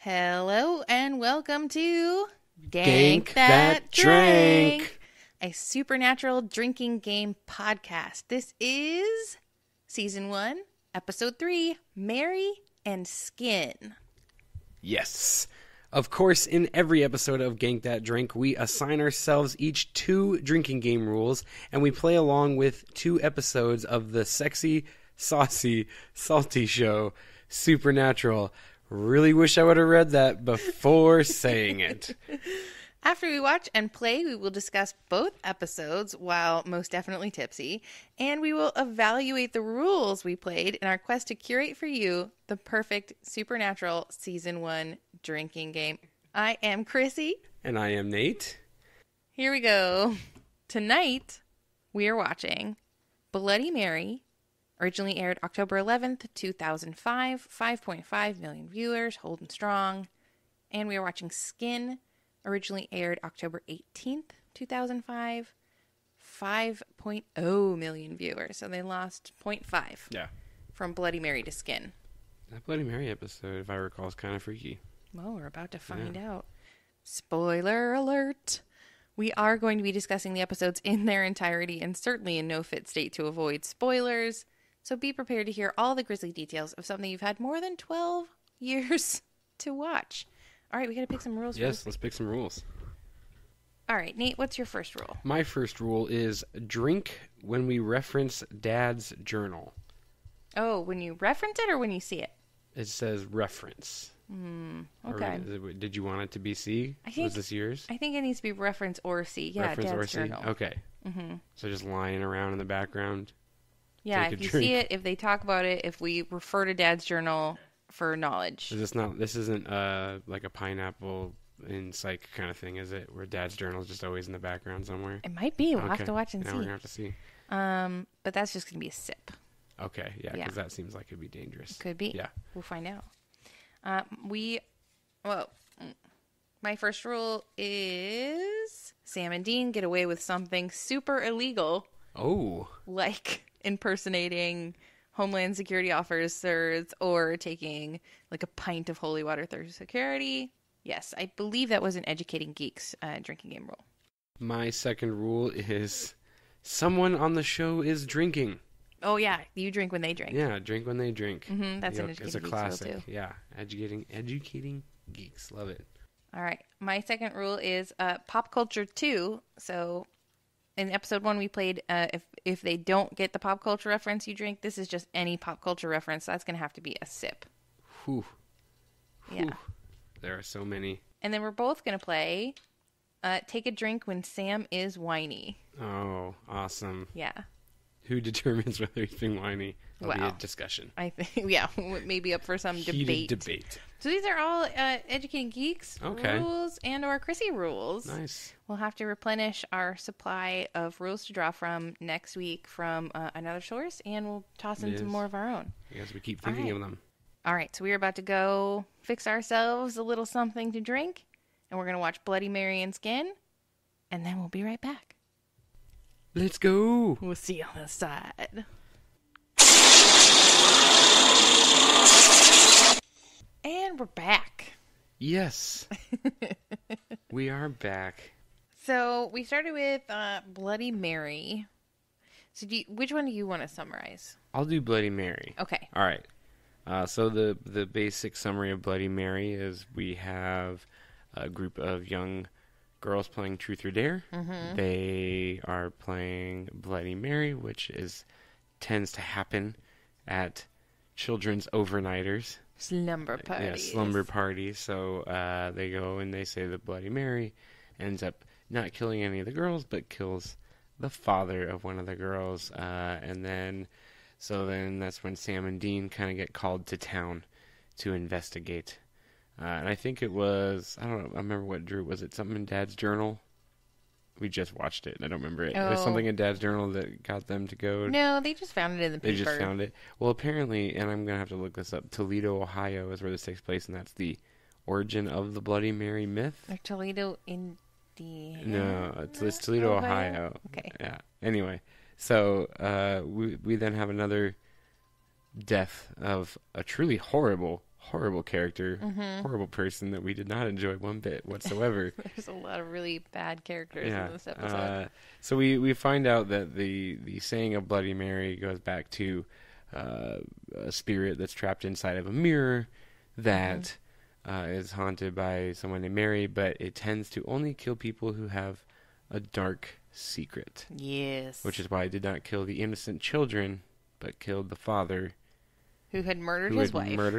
Hello and welcome to Gank That Drank, a supernatural drinking game podcast. This is Season 1, Episode 3, Mary and Skin. Yes. Of course, in every episode of Gank That Drink, we assign ourselves each 2 drinking game rules, and we play along with 2 episodes of the sexy, saucy, salty show, Supernatural. Really wish I would have read that before saying it. After we watch and play, we will discuss both episodes while most definitely tipsy, and we will evaluate the rules we played in our quest to curate for you the perfect Supernatural Season 1 drinking game. I am Chrissy. And I am Nate. Here we go. Tonight, we are watching Bloody Mary. Originally aired October 11th, 2005, 5.5 million viewers, holding strong. And we are watching Skin, originally aired October 18th, 2005, 5.0 million viewers. So they lost 0.5 from Bloody Mary to Skin. That Bloody Mary episode, if I recall, is kind of freaky. Well, we're about to find out. Spoiler alert. We are going to be discussing the episodes in their entirety and certainly in no fit state to avoid spoilers. So be prepared to hear all the grisly details of something you've had more than 12 years to watch. All right, we got to pick some rules. Yes, let's pick some rules. All right, Nate, what's your first rule? My first rule is drink when we reference Dad's journal. Oh, when you reference it or when you see it? It says reference. Okay. Or did you want it to be C? Was this yours? I think it needs to be reference or C. Yeah, reference Dad's or C? journal. Okay. Mm-hmm. So just lying around in the background. Yeah, if you see it, if they talk about it, if we refer to Dad's journal for knowledge. This isn't like a pineapple in Psych kind of thing, is it? Where Dad's journal is just always in the background somewhere? It might be. We'll have to watch and see. Now we're going to have to see. But that's just going to be a sip. Okay, yeah, because that seems like it'd be dangerous. Could be. Yeah. We'll find out. My first rule is Sam and Dean get away with something super illegal. Oh. Like impersonating Homeland Security officers or taking like a pint of holy water through security. Yes, I believe that was an Educating Geeks drinking game rule. My second rule is someone on the show is drinking. Oh, yeah. You drink when they drink. Yeah, drink when they drink. Mm-hmm, that's an Educating It's a Geeks classic. rule, too. Yeah, educating geeks. Love it. All right. My second rule is pop culture 2. So in episode 1, we played if they don't get the pop culture reference you drink, this is just any pop culture reference. So that's going to have to be a sip. Whew. Yeah. There are so many. And then we're both going to play take a drink when Sam is whiny. Oh, awesome. Yeah. Who determines whether he's being whiny? That'll be a discussion. I think, maybe up for some Heated debate. So these are all Educating Geeks rules and or Chrissy rules. Nice. We'll have to replenish our supply of rules to draw from next week from another source, and we'll toss in some more of our own. Because we keep thinking of them. All right, so we're about to go fix ourselves a little something to drink, and we're going to watch Bloody Mary and Skin, and then we'll be right back. Let's go. We'll see you on the side. And we're back. Yes. We are back. So we started with Bloody Mary. So which one do you want to summarize? I'll do Bloody Mary. Okay. All right. So the basic summary of Bloody Mary is we have a group of young girls playing Truth or Dare. Mm-hmm. They are playing Bloody Mary, which tends to happen at children's overnighters. Slumber parties. Yeah, slumber parties. So they go and they say that Bloody Mary ends up not killing any of the girls, but kills the father of one of the girls. And then that's when Sam and Dean kind of get called to town to investigate. And I think it was, I don't know, I remember what drew. Was it something in Dad's journal? We just watched it, and I don't remember it. Oh. It was something in Dad's journal that got them to go. No, they just found it in the paper. They just found it. Well, apparently, and I'm going to have to look this up, Toledo, Ohio is where this takes place, and that's the origin of the Bloody Mary myth. Or Toledo, Indiana? No, it's Toledo, Ohio. Okay. Yeah. Anyway, so we then have another death of a truly horrible horrible character, horrible person that we did not enjoy one bit whatsoever. There's a lot of really bad characters in this episode. So we find out that the saying of Bloody Mary goes back to a spirit that's trapped inside of a mirror that is haunted by someone named Mary, but it tends to only kill people who have a dark secret. Yes. Which is why it did not kill the innocent children, but killed the father. Who had murdered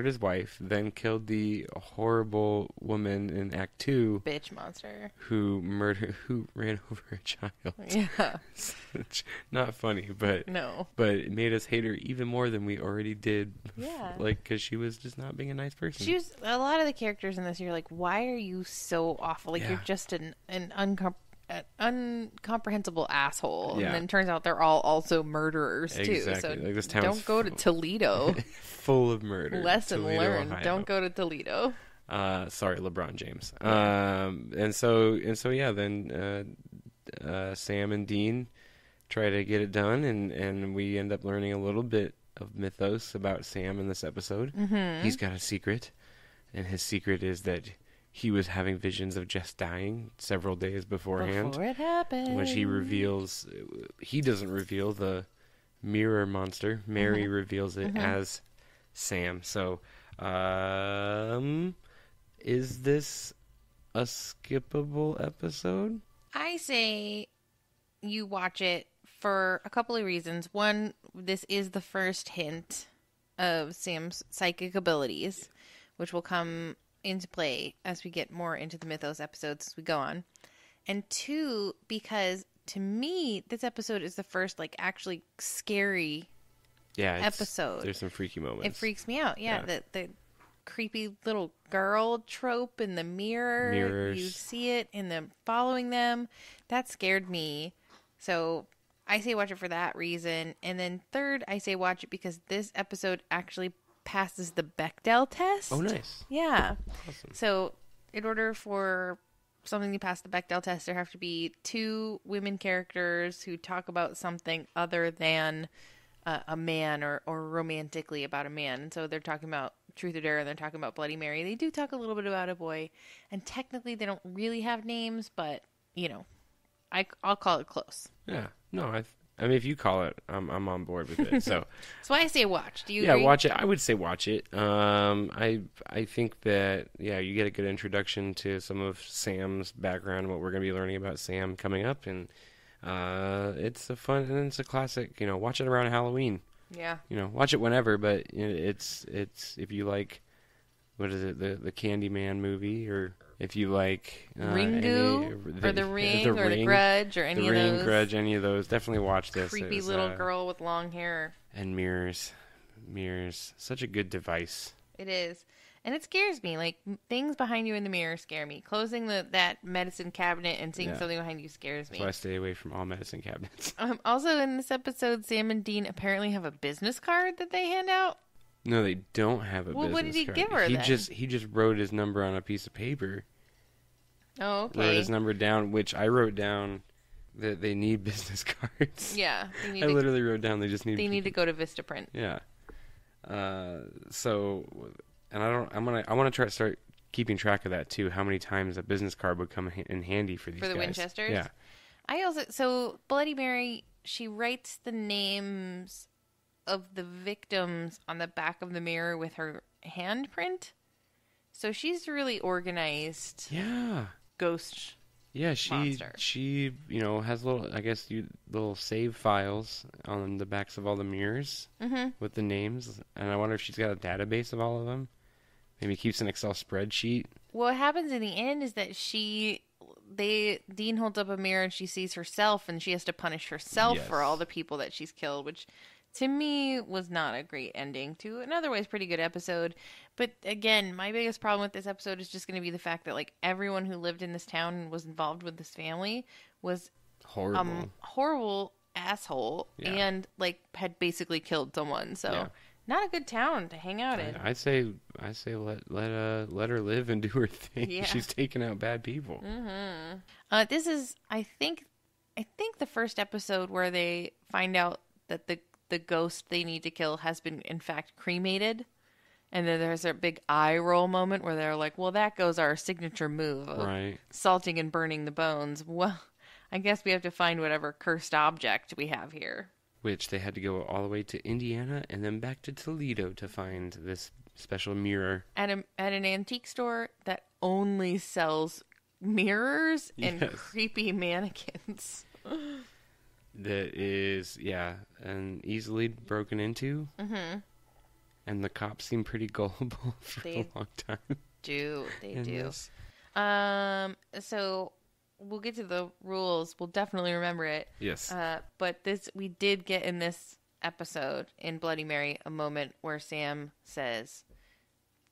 his wife, then killed the horrible woman in Act 2. Bitch monster. Who ran over a child. Yeah. Not funny, but... No. But it made us hate her even more than we already did. Yeah. Like, because she was just not being a nice person. She was... A lot of the characters in this, you're like, why are you so awful? Like, you're just an uncomprehensible asshole. Yeah. And then it turns out they're all also murderers too. Exactly. So like, this town's don't go to Toledo. Full of murder. Lesson Toledo, learned. Ohio. Don't go to Toledo. Sorry, LeBron James. And so yeah, then Sam and Dean try to get it done, and we end up learning a little bit of mythos about Sam in this episode. Mm-hmm. He's got a secret, and his secret is that he was having visions of Jess dying several days beforehand. Before it happened. Which he doesn't reveal the mirror monster. Mary reveals it as Sam. So, is this a skippable episode? I say you watch it for a couple of reasons. One, this is the first hint of Sam's psychic abilities, which will come into play as we get more into the Mythos episodes as we go on. And two, because to me, this episode is the first, like, actually scary episode. There's some freaky moments. It freaks me out. Yeah. The creepy little girl trope in the mirror. Mirrors. You see it in them following them. That scared me. So I say watch it for that reason. And then third, I say watch it because this episode actually passes the Bechdel test. Oh, nice. Yeah. Awesome. So in order for something to pass the Bechdel test, there have to be two women characters who talk about something other than a man or romantically about a man. And so they're talking about Truth or Dare and they're talking about Bloody Mary. They do talk a little bit about a boy. And technically they don't really have names, but, you know, I'll call it close. Yeah. No, I mean, if you call it, I'm on board with it. So that's why I say watch. Do you agree? Yeah, watch it. I would say watch it. I think that, you get a good introduction to some of Sam's background, what we're going to be learning about Sam coming up, and it's a fun, and it's a classic, watch it around Halloween. Yeah. Watch it whenever, but it's if you like, what is it, the Candyman movie, or if you like Ringu, or The Ring, or The Grudge, or any of those. The Ring, Grudge, any of those. Definitely watch this. Creepy little girl with long hair. And mirrors. Such a good device. It is. And it scares me. Like, things behind you in the mirror scare me. Closing that medicine cabinet and seeing something behind you scares me. So I stay away from all medicine cabinets. Also, in this episode, Sam and Dean apparently have a business card that they hand out. No, they don't have a business card. What did he give her then? He just wrote his number on a piece of paper. Oh, okay. Wrote his number down, which I wrote down that they need business cards. Yeah. I literally wrote down they just need... They need to go to Vistaprint. Yeah. So, and I want to try to start keeping track of that too. How many times a business card would come in handy for these guys. For the Winchesters? Yeah. So Bloody Mary, she writes the names of the victims on the back of the mirror with her handprint. So she's really organized. Yeah. Ghost. Yeah, she has little save files on the backs of all the mirrors with the names, and I wonder if she's got a database of all of them. Maybe keeps an Excel spreadsheet. What happens in the end is that Dean holds up a mirror and she sees herself, and she has to punish herself for all the people that she's killed, which to me was not a great ending to an otherwise pretty good episode. But again, my biggest problem with this episode is just going to be the fact that, like, everyone who lived in this town and was involved with this family was horrible asshole and, like, had basically killed someone. So not a good town to hang out in. I say let her live and do her thing. Yeah. She's taking out bad people. Mm-hmm. This is, I think the first episode where they find out that the ghost they need to kill has been, in fact, cremated. And then there's a big eye roll moment where they're like, well, that goes our signature move of Right. salting and burning the bones. Well, I guess we have to find whatever cursed object we have here. Which they had to go all the way to Indiana and then back to Toledo to find this special mirror. At an antique store that only sells mirrors and Yes. creepy mannequins. That is, yeah, and easily broken into. Mm-hmm. And the cops seem pretty gullible for a long time. They do. This. So we'll get to the rules. We'll definitely remember it. Yes. But we did get in this episode in Bloody Mary a moment where Sam says,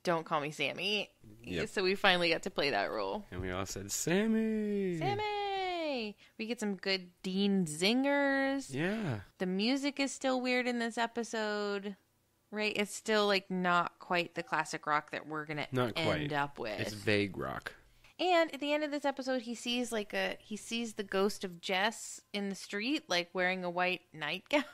"Don't call me Sammy." Yep. So we finally got to play that role. And we all said, Sammy! Sammy! We get some good Dean zingers. Yeah. The music is still weird in this episode, right? It's still like not quite the classic rock that we're gonna end up with. It's vague rock. And at the end of this episode, he sees the ghost of Jess in the street, like wearing a white nightgown.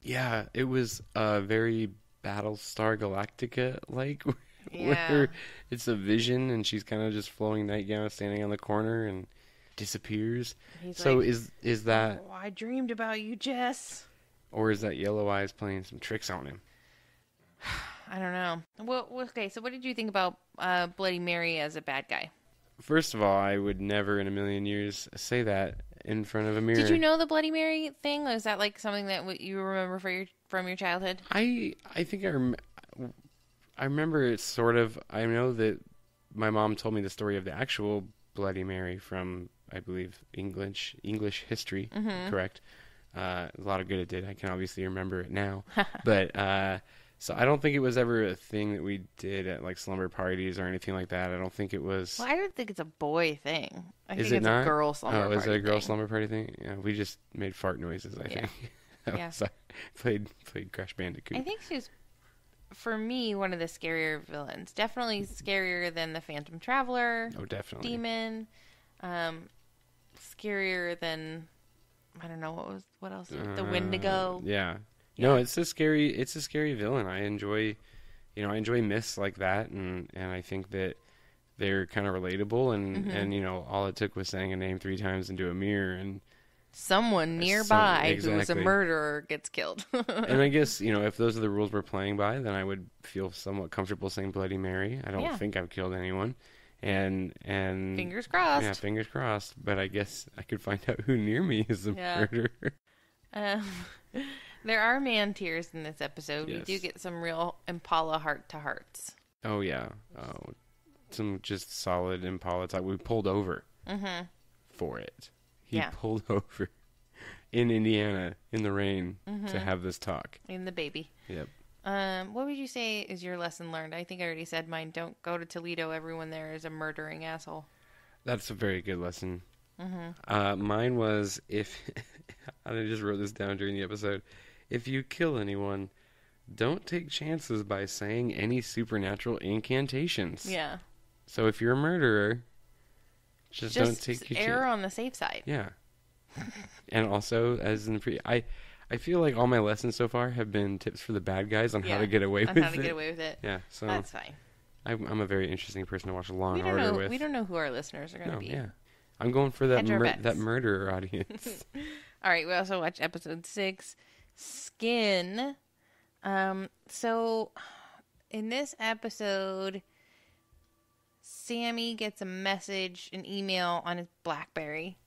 Yeah, it was very Battlestar Galactica like. Yeah. Where it's a vision and she's kind of just flowing nightgown standing on the corner and disappears. He's so like, is that, "Oh, I dreamed about you, Jess." or is that Yellow Eyes playing some tricks on him? I don't know. Well, okay, so what did you think about Bloody Mary as a bad guy? First of all, I would never in a million years say that in front of a mirror. Did you know the Bloody Mary thing? Was that like something that you remember from your childhood? I think I remember it sort of. I know that my mom told me the story of the actual Bloody Mary from, I believe, English history. Mm-hmm. Correct. A lot of good it did. I can obviously remember it now. But so I don't think it was ever a thing that we did at like slumber parties or anything like that. I don't think it was. Well, I don't think it's a boy thing. I Is think it it's not? a girl slumber party. Oh, is it a girl thing. slumber party thing? Yeah, we just made fart noises, I think. Yeah. So played Crash Bandicoot. I think she's, for me, one of the scarier villains. Definitely scarier than the Phantom Traveler. Oh, definitely. Demon. Scarier than, I don't know, what else? The Wendigo. Yeah. No, it's a scary villain. I enjoy myths like that, and I think that they're kind of relatable, and all it took was saying a name 3 times into a mirror, and someone nearby who was a exactly. murderer gets killed. And I guess if those are the rules we're playing by, then I would feel somewhat comfortable saying Bloody Mary. I don't think I've killed anyone, and fingers crossed. Yeah, fingers crossed. But I guess I could find out who near me is the murderer. There are man tears in this episode. Yes. We do get some real Impala heart-to-hearts. Oh, yeah. Oh, some just solid Impala talk. We pulled over for it. He pulled over in Indiana in the rain to have this talk. In the baby. Yep. What would you say is your lesson learned? I think I already said mine. Don't go to Toledo. Everyone there is a murdering asshole. That's a very good lesson. Mine was, I just wrote this down during the episode, if you kill anyone, don't take chances by saying any supernatural incantations. Yeah. So if you're a murderer, just don't take your err on the safe side. Yeah. And also, as in I feel like all my lessons so far have been tips for the bad guys on how to get away with it. On how to get away with it. Yeah, so that's fine. I'm a very interesting person to watch Law and Order with. We don't know who our listeners are going to be. Yeah. I'm going for that that murderer audience. All right, we also watched episode 6, Skin. So in this episode, Sammy gets a message, an email on his BlackBerry,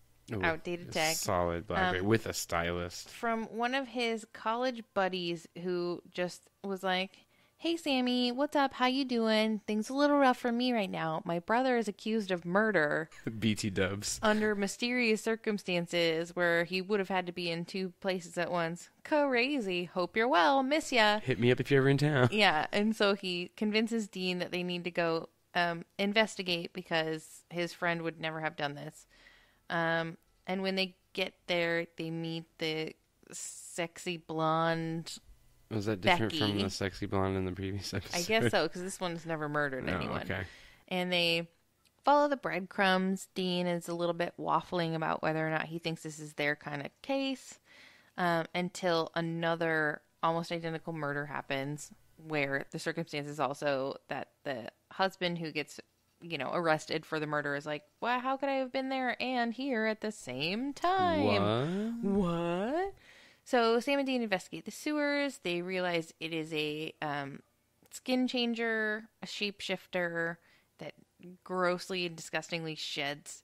outdated tech. Solid BlackBerry with a stylus. From one of his college buddies who just was like, "Hey Sammy, what's up? How you doing? Things a little rough for me right now. My brother is accused of murder BT dubs. under mysterious circumstances where he would have had to be in 2 places at once. Crazy. Hope you're well. Miss ya." Hit me up if you're ever in town. Yeah, and so he convinces Dean that they need to go investigate because his friend would never have done this. And when they get there, they meet the sexy blonde Was that different Becky. from the sexy blonde in the previous episode? I guess so, because this one's never murdered anyone. Okay. And they follow the breadcrumbs. Dean is a little bit waffling about whether or not he thinks this is their kind of case, until another almost identical murder happens, where the circumstances also that the husband who gets, arrested for the murder is like, well, how could I have been there and here at the same time? What? So Sam and Dean investigate the sewers. They realize it is a skin changer, a shapeshifter that grossly and disgustingly sheds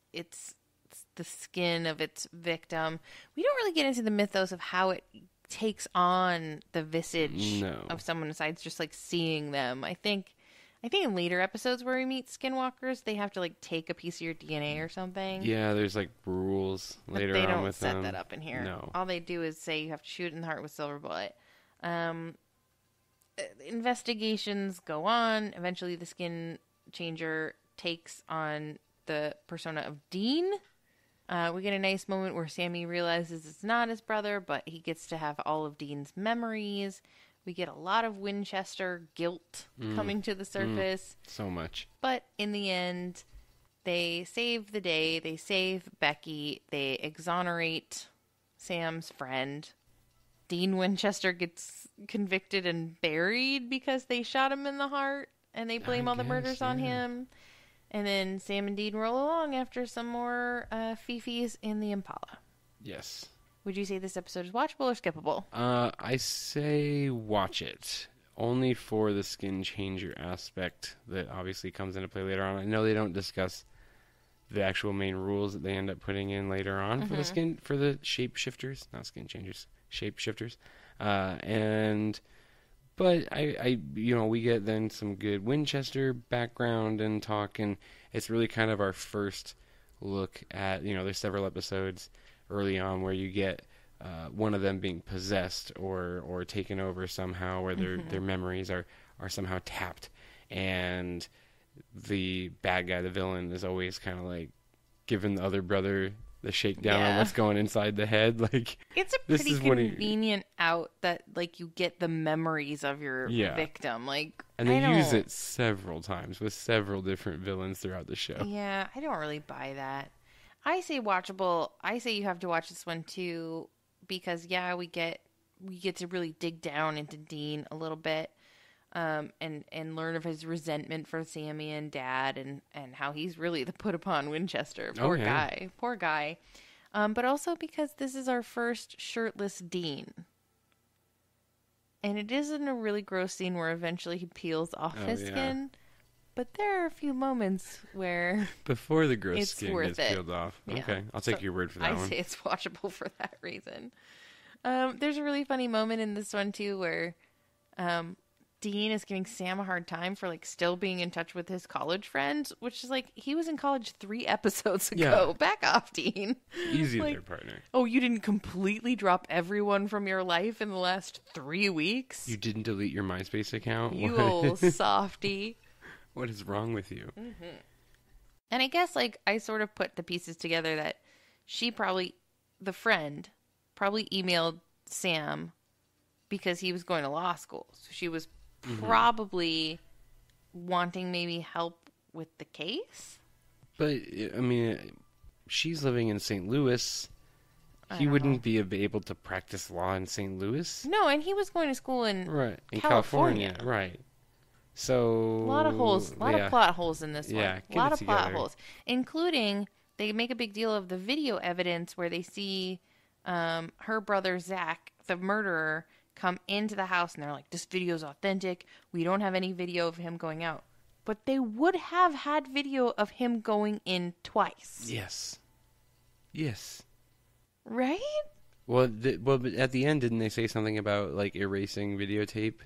the skin of its victim. We don't really get into the mythos of how it takes on the visage of someone besides just like seeing them. I think in later episodes where we meet skinwalkers, they have to like take a piece of your DNA or something. Yeah, there's like rules later on with them. They don't set that up in here. No. All they do is say you have to shoot in the heart with silver bullet. Investigations go on. Eventually the skin changer takes on the persona of Dean. We get a nice moment where Sammy realizes it's not his brother, but he gets to have all of Dean's memories. We get a lot of Winchester guilt coming to the surface. So much. But in the end, they save the day. They save Becky. They exonerate Sam's friend. Dean Winchester gets convicted and buried because they shot him in the heart, and they blame all the murders on him. And then Sam and Dean roll along after some more fifis in the Impala. Yes. Would you say this episode is watchable or skippable? I say watch it. Only for the skin changer aspect that obviously comes into play later on. I know they don't discuss the actual main rules that they end up putting in later on for the shapeshifters, not skin changers, shapeshifters. But I we get then some good Winchester background and talk, and it's really kind of our first look at, there's several episodes early on where you get one of them being possessed or taken over somehow, where their memories are somehow tapped, and the bad guy, the villain, is always kind of like giving the other brother the shakedown on what's going inside the head. Like, it's a pretty convenient out that like you get the memories of your victim. Like, and they use it several times with several different villains throughout the show. Yeah, I don't really buy that. I say watchable. I say you have to watch this one too, because we get to really dig down into Dean a little bit, and learn of his resentment for Sammy and Dad, and how he's really the put upon Winchester. Poor guy. But also because this is our first shirtless Dean. And it is in a really gross scene where eventually he peels off his skin. But there are a few moments where before the gross skin gets peeled off. Yeah. Okay, I'll take your word for that one. I say it's watchable for that reason. There's a really funny moment in this one too where Dean is giving Sam a hard time for like still being in touch with his college friends, which is like, he was in college 3 episodes ago. Yeah. Back off, Dean. Easy there, partner. Oh, you didn't completely drop everyone from your life in the last 3 weeks? You didn't delete your MySpace account? You old softy. What is wrong with you? Mm-hmm. And I guess like I sort of put the pieces together that the friend probably emailed Sam because he was going to law school. So she was probably wanting maybe help with the case. But, I mean, she's living in St. Louis. He wouldn't be able to practice law in St. Louis. No, and he was going to school in California. Right. So a lot of holes, a lot of plot holes in this one. Yeah, a lot of plot holes, including they make a big deal of the video evidence where they see her brother Zach, the murderer, come into the house, and they're like, "This video's authentic. We don't have any video of him going out." But they would have had video of him going in twice. Yes. Right? Well, but at the end, didn't they say something about like erasing videotape?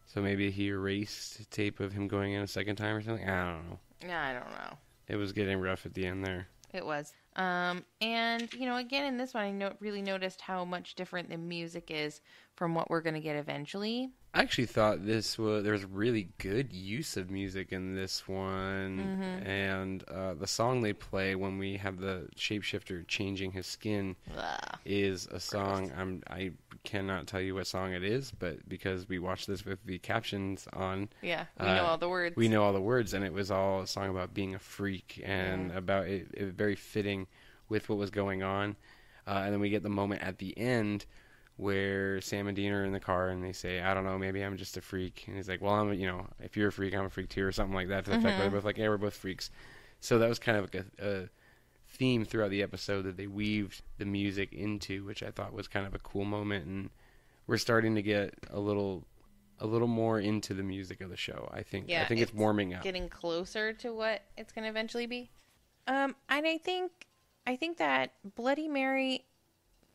So maybe he erased tape of him going in a second time or something? I don't know. Yeah, I don't know. It was getting rough at the end there. It was. And, again, in this one, I really noticed how much different the music is from what we're going to get eventually. I actually thought there was really good use of music in this one. And the song they play when we have the shapeshifter changing his skin is a song. I cannot tell you what song it is, but because we watched this with the captions on. Yeah, we know all the words. We know all the words, and it was all a song about being a freak and about it very fitting with what was going on. And then we get the moment at the end where Sam and Dean are in the car and they say, I don't know, maybe I'm just a freak. And he's like, well, if you're a freak, I'm a freak too, or something like that. To the fact that they're both like, yeah, we're both freaks. So that was kind of like a theme throughout the episode that they weaved the music into, which I thought was kind of a cool moment. And we're starting to get a little more into the music of the show. I think it's warming up, getting closer to what it's going to eventually be. And I think that Bloody Mary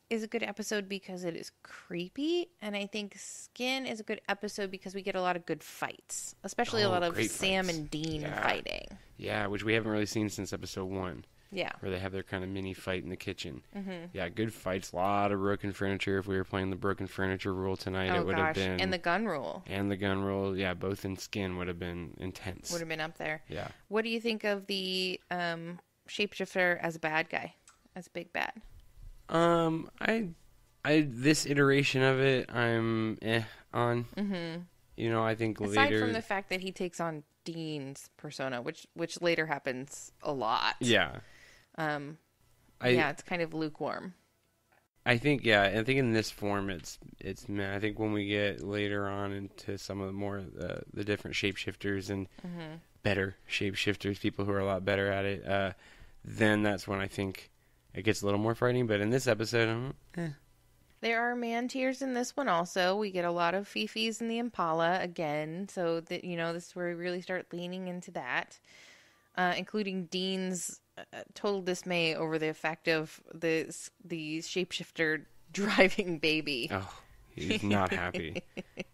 is a good episode because it is creepy, and I think Skin is a good episode because we get a lot of good fights, especially a lot of Sam and Dean fighting. Yeah, which we haven't really seen since episode 1. Yeah. Where they have their kind of mini fight in the kitchen. Mm-hmm. Yeah, good fights, a lot of broken furniture. If we were playing the broken furniture rule tonight, it would have been... And the gun rule. And the gun rule, yeah, both in Skin would have been intense. Would have been up there. Yeah. What do you think of the shapeshifter as a bad guy? As a big bad? This iteration of it, I'm on. Mm-hmm. I think Aside later... from the fact that he takes on Dean's persona, which later happens a lot. Yeah. It's kind of lukewarm. I think in this form, it's meh. I think when we get later on into some of the more the different shapeshifters and better shapeshifters, people who are a lot better at it, then that's when I think it gets a little more frightening. But in this episode, There are man tears in this one also. We get a lot of Fifi's in the Impala again. So, that this is where we really start leaning into that. Including Dean's total dismay over the effect of the shapeshifter driving baby. Oh, he's not happy.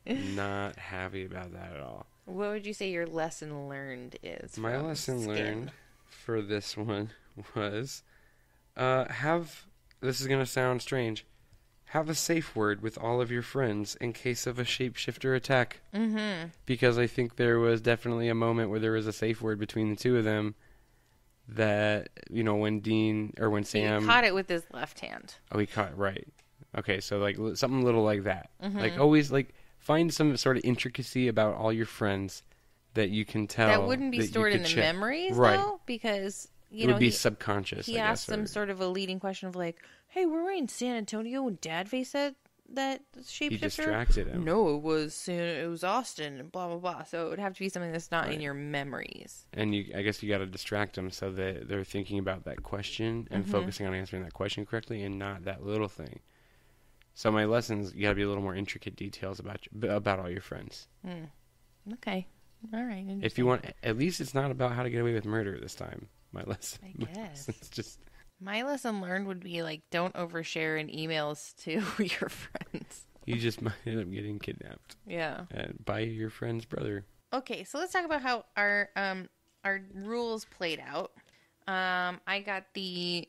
Not happy about that at all. What would you say your lesson learned is? My lesson learned for this one was this is going to sound strange, have a safe word with all of your friends in case of a shapeshifter attack. Mm-hmm. Because I think there was definitely a moment where there was a safe word between the two of them that, when Dean, or when Sam... He caught it with his left hand. Oh, he caught it, right. Okay, so, something little like that. Mm-hmm. Always, find some sort of intricacy about all your friends that you can tell. That wouldn't be stored in the memories, right. Though, because... it would be subconscious. He asked them sort of a leading question of hey, were we in San Antonio when Dad faced that shapeshifter? He distracted him. No, it was Austin and blah, blah, blah. So it would have to be something that's not in your memories. And I guess you got to distract them so that they're thinking about that question and focusing on answering that question correctly and not that little thing. So my lessons, you got to be a little more intricate details about all your friends. Okay. All right. If you want, at least it's not about how to get away with murder this time. My lesson. I guess. It's just... My lesson learned would be, don't overshare in emails to your friends. You just might end up getting kidnapped. Yeah. By your friend's brother. Okay, so let's talk about how our rules played out. I got the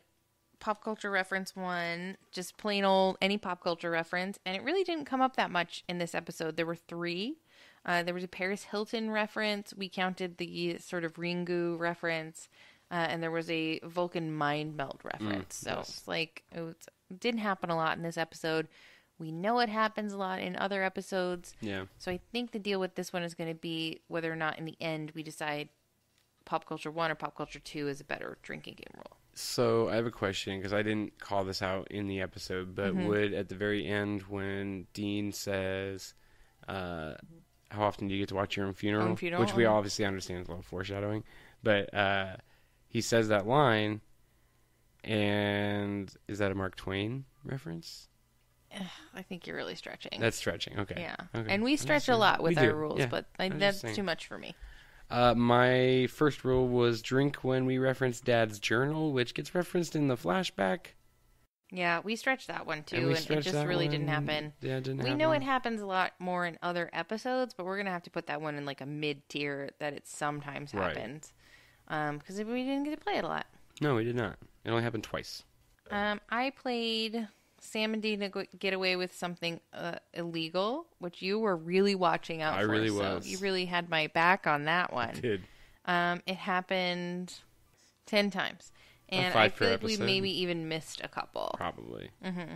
pop culture reference one, just plain old any pop culture reference, and it really didn't come up that much in this episode. There were 3. There was a Paris Hilton reference. We counted the sort of Ringu reference. And there was a Vulcan mind meld reference. So yes. It didn't happen a lot in this episode. We know it happens a lot in other episodes. Yeah. So I think the deal with this one is going to be whether or not in the end we decide Pop Culture 1 or Pop Culture 2 is a better drinking game rule. So I have a question because I didn't call this out in the episode, but would at the very end when Dean says, how often do you get to watch your own funeral? Which we obviously understand is a little foreshadowing. But... he says that line, and is that a Mark Twain reference? I think you're really stretching. That's stretching, okay. Yeah, okay. And we stretch a lot with our rules, but that's too much for me. My first rule was drink when we reference Dad's journal, which gets referenced in the flashback. Yeah, we stretched that one too, and it just really didn't happen. Yeah, it didn't happen. We know it happens a lot more in other episodes, but we're going to have to put that one in a mid-tier that it sometimes happens. Because we didn't get to play it a lot. No, we did not. It only happened twice. I played Sam and Dean to get away with something illegal, which you were really watching out for. I really was. So you really had my back on that one. I did. It happened 10 times. And I feel like we maybe even missed a couple. Probably. Mm-hmm.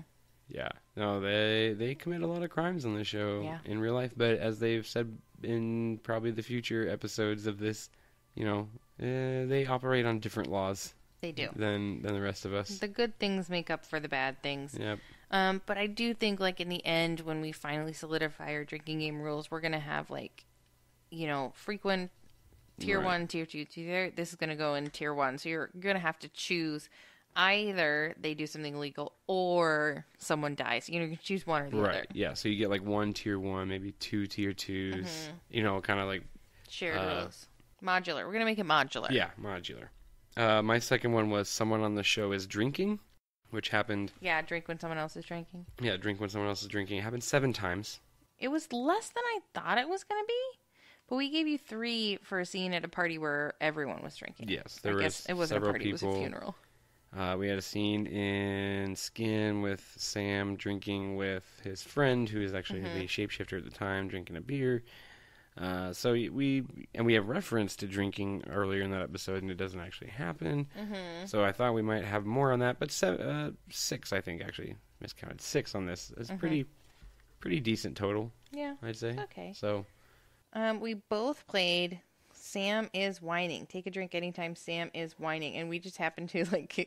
Yeah. No, they commit a lot of crimes on the show in real life, but as they've said in probably the future episodes of this, they operate on different laws. They do. Than the rest of us. The good things make up for the bad things. Yep. But I do think, like, in the end, when we finally solidify our drinking game rules, we're going to have, like, frequent tier Right. 1, tier 2, tier. This is going to go in tier 1. So you're going to have to choose either they do something illegal or someone dies. You can choose one or the Right. other. Yeah. So you get like 1 tier 1, maybe 2 tier 2s. Kind of like Shared rules. Modular. We're going to make it modular. yeah, modular. My second one was someone on the show is drinking, which happened. Yeah, drink when someone else is drinking. Yeah, drink when someone else is drinking. It happened 7 times. It was less than I thought it was going to be. But we gave you 3 for a scene at a party where everyone was drinking. Yes, there was it wasn't a several party, people. It was a funeral. We had a scene in Skin with Sam drinking with his friend, who is actually the shapeshifter at the time, drinking a beer. So we have reference to drinking earlier in that episode, and it doesn't actually happen. So I thought we might have more on that, but 6, I think, actually miscounted 6 on this. It's pretty decent total. Yeah, I'd say. okay. So we both played Sam is whining. Take a drink anytime Sam is whining. And we just happened to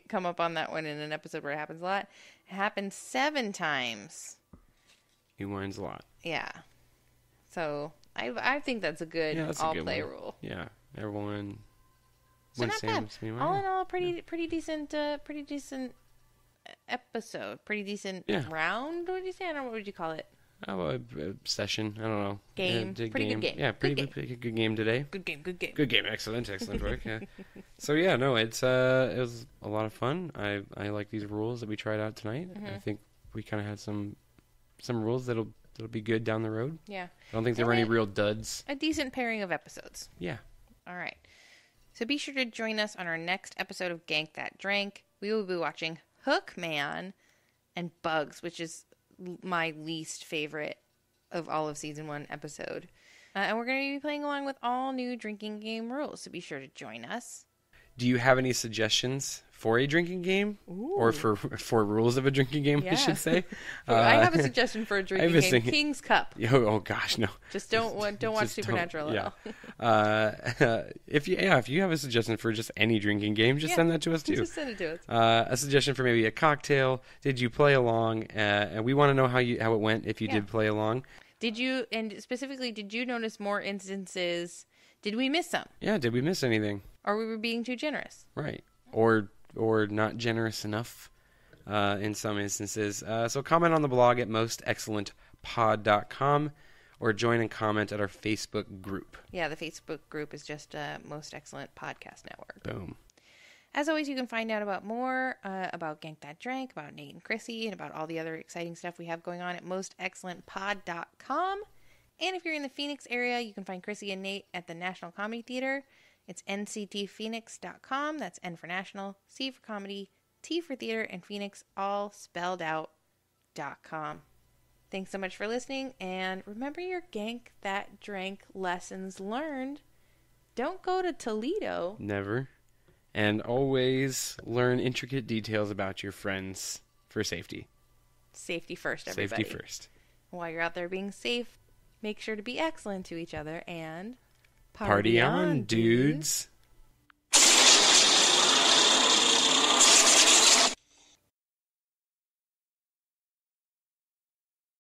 come up on that one in an episode where it happens a lot. It happened 7 times. he whines a lot. Yeah. So I think that's a good all-play rule. Yeah, everyone. So when not Sam's bad. All in all, pretty decent episode. Pretty decent round. What would you say? I don't know. What would you call it? Oh, a session. I don't know. Game. Pretty good game. Yeah, Good good game today. Good game. Good game. Excellent work. Yeah. So yeah, no, it was a lot of fun. I like these rules that we tried out tonight. I think we kind of had some rules that'll be good down the road. Yeah. I don't think there were any real duds. A decent pairing of episodes. Yeah. All right. So be sure to join us on our next episode of Gank That Drank. We will be watching Hookman and Bugs, which is my least favorite of all of season 1 episode. And we're going to be playing along with all new drinking game rules, so be sure to join us. Do you have any suggestions for a drinking game? Ooh. Or for rules of a drinking game, I should say? I have a suggestion for a drinking game. King's Cup. Oh gosh, no. Just don't watch Supernatural at all. If you have a suggestion for just any drinking game, just send that to us too. Just send it to us. A suggestion for maybe a cocktail. Did you play along? And we want to know how it went if you did play along. Did you notice more instances? Did we miss some? Yeah, did we miss anything? Or we were being too generous? Right. Or not generous enough in some instances. So comment on the blog at mostexcellentpod.com or join and comment at our Facebook group. Yeah, the Facebook group is just Most Excellent Podcast Network. Boom. As always, you can find out more about Gank That Drank, about Nate and Chrissy, and about all the other exciting stuff we have going on at mostexcellentpod.com. And if you're in the Phoenix area, you can find Chrissy and Nate at the National Comedy Theater. It's nctphoenix.com. That's N for National, C for Comedy, T for Theater, and Phoenix, all spelled out, .com. Thanks so much for listening, and remember your Gank That Drank lessons learned. Don't go to Toledo. Never. And always learn intricate details about your friends for safety. Safety first, everybody. Safety first. While you're out there being safe, make sure to be excellent to each other and party on, dudes.